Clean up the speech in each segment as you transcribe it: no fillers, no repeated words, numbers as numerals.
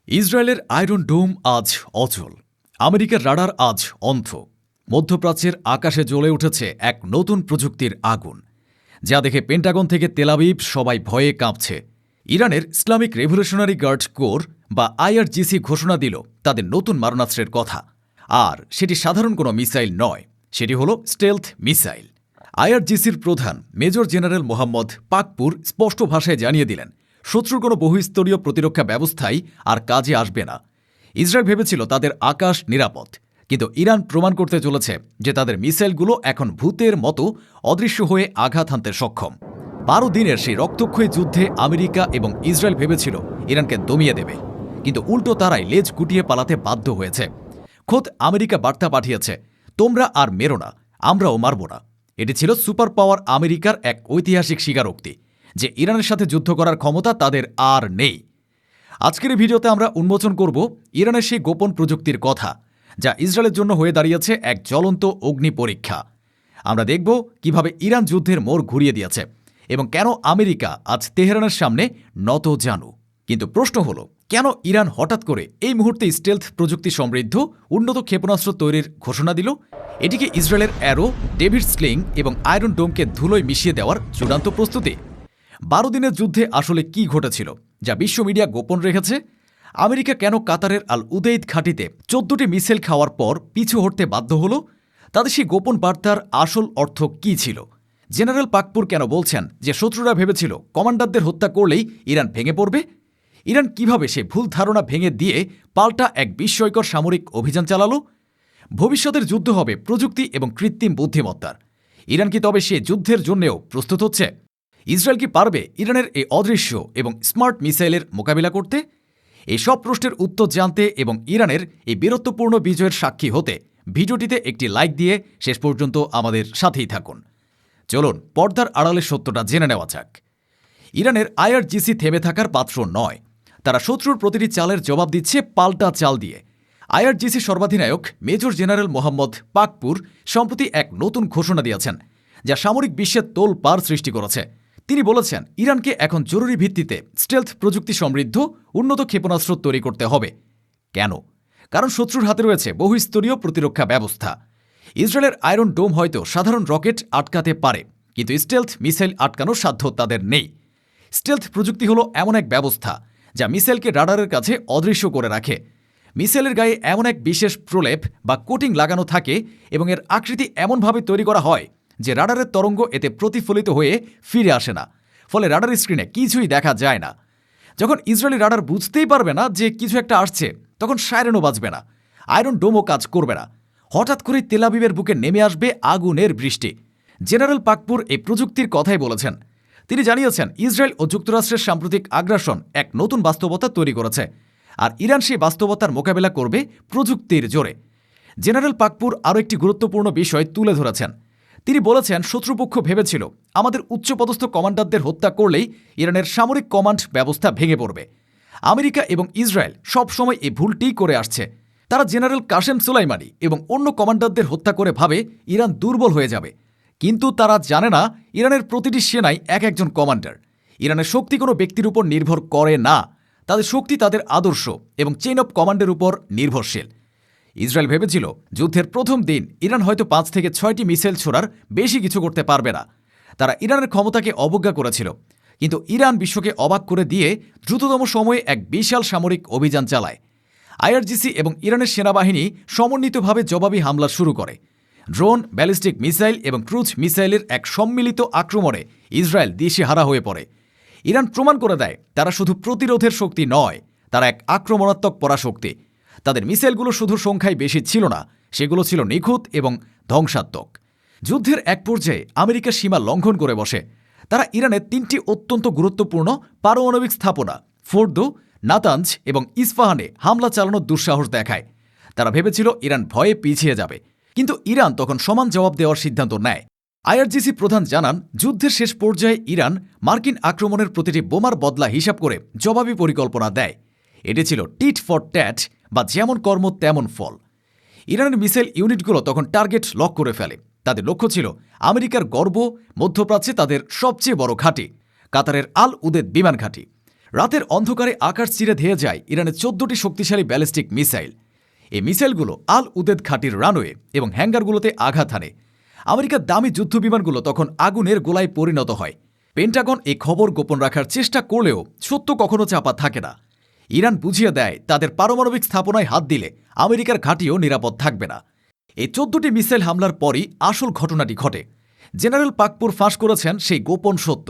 ইসরায়েলের আয়রন ডোম আজ অচল। আমেরিকার রাডার আজ অন্ধ। মধ্যপ্রাচ্যের আকাশে জ্বলে উঠেছে এক নতুন প্রযুক্তির আগুন, যা দেখে পেন্টাগন থেকে তেল আবিব সবাই ভয়ে কাঁপছে। ইরানের ইসলামিক রেভলিউশনারি গার্ড কোর বা আইআরজিসি ঘোষণা দিল তাদের নতুন মারণাস্ত্রের কথা। আর সেটি সাধারণ কোনো মিসাইল নয়, সেটি হলো স্টেলথ মিসাইল। আইআরজিসির প্রধান মেজর জেনারেল মোহাম্মদ পাকপুর স্পষ্ট ভাষায় জানিয়ে দিলেন, শত্রুর কোনো বহুস্তরীয় প্রতিরক্ষা ব্যবস্থাই আর কাজে আসবে না। ইসরায়েল ভেবেছিল তাদের আকাশ নিরাপদ, কিন্তু ইরান প্রমাণ করতে চলেছে যে তাদের মিসাইলগুলো এখন ভূতের মতো অদৃশ্য হয়ে আঘাত হানতে সক্ষম। 12 দিনের সেই রক্তক্ষয়ী যুদ্ধে আমেরিকা এবং ইসরায়েল ভেবেছিল ইরানকে দমিয়ে দেবে, কিন্তু উল্টো তারাই লেজ গুটিয়ে পালাতে বাধ্য হয়েছে। খোদ আমেরিকা বার্তা পাঠিয়েছে, তোমরা আর মেরো না, আমরাও মারব না। এটি ছিল সুপার পাওয়ার আমেরিকার এক ঐতিহাসিক স্বীকারোক্তি যে ইরানের সাথে যুদ্ধ করার ক্ষমতা তাদের আর নেই। আজকের এই ভিডিওতে আমরা উন্মোচন করব ইরানের সেই গোপন প্রযুক্তির কথা, যা ইসরায়েলের জন্য হয়ে দাঁড়িয়েছে এক জ্বলন্ত অগ্নি পরীক্ষা। আমরা দেখব কিভাবে ইরান যুদ্ধের মোড় ঘুরিয়ে দিয়েছে এবং কেন আমেরিকা আজ তেহরানের সামনে নত জানু। কিন্তু প্রশ্ন হলো, কেন ইরান হঠাৎ করে এই মুহূর্তে স্টেলথ প্রযুক্তি সমৃদ্ধ উন্নত ক্ষেপণাস্ত্র তৈরির ঘোষণা দিল? এটিকে ইসরায়েলের অ্যারো, ডেভিড স্লিং এবং আয়রন ডোমকে ধুলোয় মিশিয়ে দেওয়ার চূড়ান্ত প্রস্তুতি? 12 দিনের যুদ্ধে আসলে কি ঘটেছিল যা বিশ্ব মিডিয়া গোপন রেখেছে? আমেরিকা কেন কাতারের আল উদেইদ ঘাঁটিতে 14টি মিসাইল খাওয়ার পর পিছু হটতে বাধ্য হল? তাদের সেই গোপন বার্তার আসল অর্থ কী ছিল? জেনারেল পাকপুর কেন বলছেন যে শত্রুরা ভেবেছিল কমান্ডারদের হত্যা করলেই ইরান ভেঙে পড়বে? ইরান কিভাবে সে ভুল ধারণা ভেঙে দিয়ে পাল্টা এক বিস্ময়কর সামরিক অভিযান চালালো? ভবিষ্যতের যুদ্ধ হবে প্রযুক্তি এবং কৃত্রিম বুদ্ধিমত্তার। ইরান কি তবে সে যুদ্ধের জন্যও প্রস্তুত হচ্ছে? ইসরায়েল কি পারবে ইরানের এই অদৃশ্য এবং স্মার্ট মিসাইলের মোকাবিলা করতে? এই সব প্রশ্নের উত্তর জানতে এবং ইরানের এই বীরত্বপূর্ণ বিজয়ের সাক্ষী হতে ভিডিওটিতে একটি লাইক দিয়ে শেষ পর্যন্ত আমাদের সাথেই থাকুন। চলুন পর্দার আড়ালের সত্যটা জেনে নেওয়া যাক। ইরানের আইআরজিসি থেমে থাকার পাত্র নয়। তারা শত্রুর প্রতিটি চালের জবাব দিচ্ছে পাল্টা চাল দিয়ে। আইআরজিসি সর্বাধিনায়ক মেজর জেনারেল মোহাম্মদ পাকপুর সম্প্রতি এক নতুন ঘোষণা দিয়েছেন, যা সামরিক বিশ্বের তোলপাড় সৃষ্টি করেছে। তিনি বলেছেন, ইরানকে এখন জরুরি ভিত্তিতে স্টেলথ প্রযুক্তি সমৃদ্ধ উন্নত ক্ষেপণাস্ত্র তৈরি করতে হবে। কেন? কারণ শত্রুর হাতে রয়েছে বহুস্তরীয় প্রতিরক্ষা ব্যবস্থা। ইসরায়েলের আয়রন ডোম হয়তো সাধারণ রকেট আটকাতে পারে, কিন্তু স্টেলথ মিসাইল আটকানোর সাধ্য তাদের নেই। স্টেলথ প্রযুক্তি হলো এমন এক ব্যবস্থা যা মিসাইলকে রাডারের কাছে অদৃশ্য করে রাখে। মিসাইলের গায়ে এমন এক বিশেষ প্রলেপ বা কোটিং লাগানো থাকে এবং এর আকৃতি এমনভাবে তৈরি করা হয় যে রাডারের তরঙ্গ এতে প্রতিফলিত হয়ে ফিরে আসে না, ফলে রাডার স্ক্রিনে কিছুই দেখা যায় না। যখন ইসরায়েলি রাডার বুঝতেই পারবে না যে কিছু একটা আসছে, তখন সাইরেনও বাজবে না, আয়রন ডোমও কাজ করবে না। হঠাৎ করে তেল আবিবের বুকে নেমে আসবে আগুনের বৃষ্টি। জেনারেল পাকপুর এই প্রযুক্তির কথাই বলেছেন। তিনি জানিয়েছেন, ইসরায়েল ও যুক্তরাষ্ট্রের সাম্প্রতিক আগ্রাসন এক নতুন বাস্তবতা তৈরি করেছে, আর ইরান সেই বাস্তবতার মোকাবেলা করবে প্রযুক্তির জোরে। জেনারেল পাকপুর আরও একটি গুরুত্বপূর্ণ বিষয় তুলে ধরেছেন। তিনি বলেছেন, শত্রুপক্ষ ভেবেছিল আমাদের উচ্চপদস্থ কমান্ডারদের হত্যা করলেই ইরানের সামরিক কমান্ড ব্যবস্থা ভেঙে পড়বে। আমেরিকা এবং ইসরায়েল সবসময় এই ভুলটিই করে আসছে। তারা জেনারেল কাসেম সুলাইমানি এবং অন্য কমান্ডারদের হত্যা করে ভাবে ইরান দুর্বল হয়ে যাবে, কিন্তু তারা জানে না ইরানের প্রতিটি সেনাই এক একজন কমান্ডার। ইরানের শক্তি কোনো ব্যক্তির উপর নির্ভর করে না, তাদের শক্তি তাদের আদর্শ এবং চেইন অফ কমান্ডের উপর নির্ভরশীল। ইসরায়েল ভেবেছিল যুদ্ধের প্রথম দিন ইরান হয়তো 5 থেকে 6টি মিসাইল ছোড়ার বেশি কিছু করতে পারবে না। তারা ইরানের ক্ষমতাকে অবজ্ঞা করেছিল, কিন্তু ইরান বিশ্বকে অবাক করে দিয়ে দ্রুততম সময়ে এক বিশাল সামরিক অভিযান চালায়। আইআরজিসি এবং ইরানের সেনাবাহিনী সমন্বিতভাবে জবাবি হামলা শুরু করে। ড্রোন, ব্যালিস্টিক মিসাইল এবং ক্রুজ মিসাইলের এক সম্মিলিত আক্রমণে ইসরায়েল দিশেহারা হয়ে পড়ে। ইরান প্রমাণ করে দেয় তারা শুধু প্রতিরোধের শক্তি নয়, তারা এক আক্রমণাত্মক পরাশক্তি। তাদের মিসাইলগুলো শুধু সংখ্যায় বেশি ছিল না, সেগুলো ছিল নিখুঁত এবং ধ্বংসাত্মক। যুদ্ধের এক পর্যায়ে আমেরিকা সীমা লঙ্ঘন করে বসে। তারা ইরানের 3টি অত্যন্ত গুরুত্বপূর্ণ পারমাণবিক স্থাপনা ফোর্দো, নাতানজ এবং ইস্পাহানে হামলা চালানোর দুঃসাহস দেখায়। তারা ভেবেছিল ইরান ভয়ে পিছিয়ে যাবে, কিন্তু ইরান তখন সমান জবাব দেওয়ার সিদ্ধান্ত নেয়। আইআরজিসি প্রধান জানান, যুদ্ধের শেষ পর্যায়ে ইরান মার্কিন আক্রমণের প্রতিটি বোমার বদলা হিসাব করে জবাবি পরিকল্পনা দেয়। এটি ছিল টিট ফর ট্যাট বা যেমন কর্ম তেমন ফল। ইরানের মিসাইল ইউনিটগুলো তখন টার্গেট লক করে ফেলে। তাদের লক্ষ্য ছিল আমেরিকার গর্ব, মধ্যপ্রাচ্যে তাদের সবচেয়ে বড় ঘাঁটি, কাতারের আল উদেদ বিমান ঘাঁটি। রাতের অন্ধকারে আকাশ চিরে ধেয়ে যায় ইরানের 14টি শক্তিশালী ব্যালিস্টিক মিসাইল। এই মিসাইলগুলো আল উদেদ ঘাঁটির রানওয়ে এবং হ্যাঙ্গারগুলোতে আঘাত হানে। আমেরিকার দামি যুদ্ধবিমানগুলো তখন আগুনের গোলায় পরিণত হয়। পেন্টাগন এই খবর গোপন রাখার চেষ্টা করলেও সত্য কখনো চাপা থাকে না। ইরান বুঝিয়ে দেয় তাদের পারমাণবিক স্থাপনায় হাত দিলে আমেরিকার ঘাঁটিও নিরাপদ থাকবে না। এই 14টি মিসাইল হামলার পরই আসল ঘটনাটি ঘটে। জেনারেল পাকপুর ফাঁস করেছেন সেই গোপন সত্য।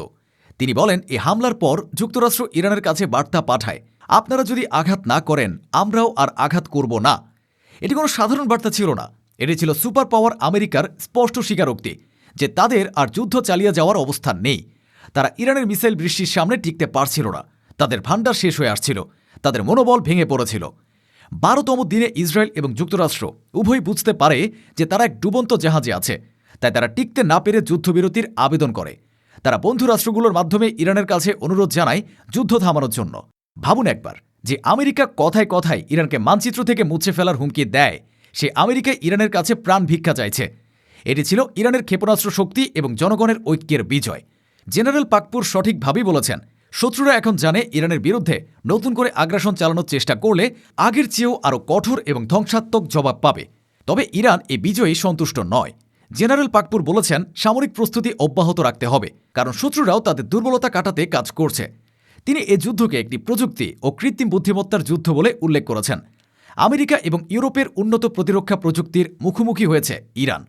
তিনি বলেন, এই হামলার পর যুক্তরাষ্ট্র ইরানের কাছে বার্তা পাঠায়, আপনারা যদি আঘাত না করেন আমরাও আর আঘাত করব না। এটি কোনো সাধারণ বার্তা ছিল না, এটি ছিল সুপার পাওয়ার আমেরিকার স্পষ্ট স্বীকারোক্তি যে তাদের আর যুদ্ধ চালিয়ে যাওয়ার অবস্থান নেই। তারা ইরানের মিসাইল বৃষ্টির সামনে টিকতে পারছিল না। তাদের ভান্ডার শেষ হয়ে আসছিল, তাদের মনোবল ভেঙে পড়েছিল। 12তম দিনে ইসরায়েল এবং যুক্তরাষ্ট্র উভয় বুঝতে পারে যে তারা এক ডুবন্ত জাহাজে আছে। তাই তারা টিকতে না পেরে যুদ্ধবিরতির আবেদন করে। তারা বন্ধু রাষ্ট্রগুলোর মাধ্যমে ইরানের কাছে অনুরোধ জানায় যুদ্ধ থামানোর জন্য। ভাবুন একবার, যে আমেরিকা কথায় কথায় ইরানকে মানচিত্র থেকে মুছে ফেলার হুমকি দেয়, সে আমেরিকা ইরানের কাছে প্রাণ ভিক্ষা চাইছে। এটি ছিল ইরানের ক্ষেপণাস্ত্র শক্তি এবং জনগণের ঐক্যের বিজয়। জেনারেল পাকপুর সঠিকভাবেই বলেছেন, শত্রুরা এখন জানে ইরানের বিরুদ্ধে নতুন করে আগ্রাসন চালানোর চেষ্টা করলে আগের চেয়েও আরও কঠোর এবং ধ্বংসাত্মক জবাব পাবে। তবে ইরান এই বিজয়ী সন্তুষ্ট নয়। জেনারেল পাকপুর বলেছেন, সামরিক প্রস্তুতি অব্যাহত রাখতে হবে, কারণ শত্রুরাও তাদের দুর্বলতা কাটাতে কাজ করছে। তিনি এ যুদ্ধকে একটি প্রযুক্তি ও কৃত্রিম বুদ্ধিমত্তার যুদ্ধ বলে উল্লেখ করেছেন। আমেরিকা এবং ইউরোপের উন্নত প্রতিরক্ষা প্রযুক্তির মুখোমুখি হয়েছে ইরান।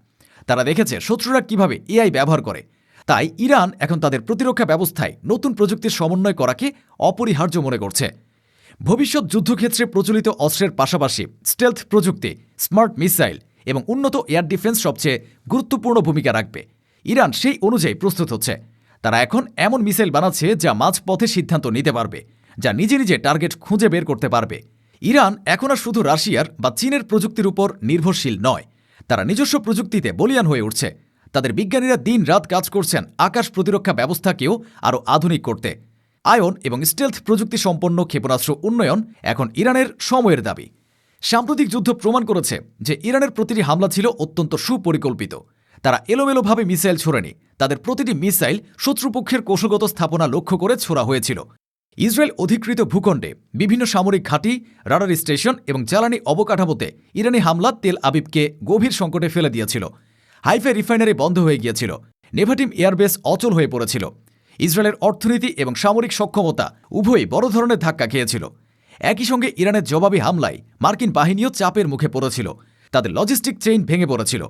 তারা দেখেছে শত্রুরা কিভাবে এআই ব্যবহার করে। তাই ইরান এখন তাদের প্রতিরক্ষা ব্যবস্থায় নতুন প্রযুক্তির সমন্বয় করাকে অপরিহার্য মনে করছে। ভবিষ্যৎ যুদ্ধক্ষেত্রে প্রচলিত অস্ত্রের পাশাপাশি স্টেলথ প্রযুক্তি, স্মার্ট মিসাইল এবং উন্নত এয়ার ডিফেন্স সবচেয়ে গুরুত্বপূর্ণ ভূমিকা রাখবে। ইরান সেই অনুযায়ী প্রস্তুত হচ্ছে। তারা এখন এমন মিসাইল বানাচ্ছে যা মাঝপথে সিদ্ধান্ত নিতে পারবে, যা নিজে নিজে টার্গেট খুঁজে বের করতে পারবে। ইরান এখন আর শুধু রাশিয়ার বা চীনের প্রযুক্তির উপর নির্ভরশীল নয়, তারা নিজস্ব প্রযুক্তিতে বলীয়ান হয়ে উঠছে। তাদের বিজ্ঞানীরা দিন রাত কাজ করছেন আকাশ প্রতিরক্ষা ব্যবস্থাকেও আরও আধুনিক করতে। আয়ন এবং স্টেলথ প্রযুক্তি সম্পন্ন ক্ষেপণাস্ত্র উন্নয়ন এখন ইরানের সময়ের দাবি। সাম্প্রতিক যুদ্ধ প্রমাণ করেছে যে ইরানের প্রতিটি হামলা ছিল অত্যন্ত সুপরিকল্পিত। তারা এলোমেলোভাবে মিসাইল ছোড়েনি, তাদের প্রতিটি মিসাইল শত্রুপক্ষের কৌশলগত স্থাপনা লক্ষ্য করে ছোড়া হয়েছিল। ইসরায়েল অধিকৃত ভূখণ্ডে বিভিন্ন সামরিক ঘাঁটি, রাডার স্টেশন এবং জ্বালানি অবকাঠামোতে ইরানি হামলা তেল আবিবকে গভীর সংকটে ফেলে দিয়েছিল। হাইফা রিফাইনারি বন্ধ হয়ে গিয়েছিল, নেভাটিম এয়ারবেস অচল হয়ে পড়েছিল। ইসরায়েলের অর্থনীতি এবং সামরিক সক্ষমতা উভয়ই বড় ধরনের ধাক্কা খেয়েছিল। একই সঙ্গে ইরানের জবাবি হামলায় মার্কিন বাহিনীও চাপের মুখে পড়েছিল, তাদের লজিস্টিক চেইন ভেঙে পড়েছিল।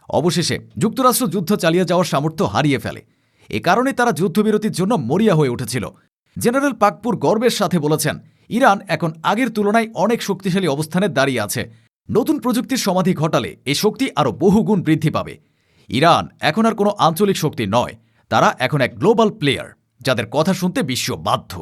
অবশেষে যুক্তরাষ্ট্র যুদ্ধ চালিয়ে যাওয়ার সামর্থ্য হারিয়ে ফেলে। এ কারণে তারা যুদ্ধবিরতির জন্য মরিয়া হয়ে উঠেছিল। জেনারেল পাকপুর গর্বের সাথে বলেছেন, ইরান এখন আগের তুলনায় অনেক শক্তিশালী অবস্থানে দাঁড়িয়ে আছে। নতুন প্রযুক্তির সমাধি ঘটালে এই শক্তি আরও বহুগুণ বৃদ্ধি পাবে। ইরান এখন আর কোনো আঞ্চলিক শক্তি নয়, তারা এখন এক গ্লোবাল প্লেয়ার, যাদের কথা শুনতে বিশ্ব বাধ্য।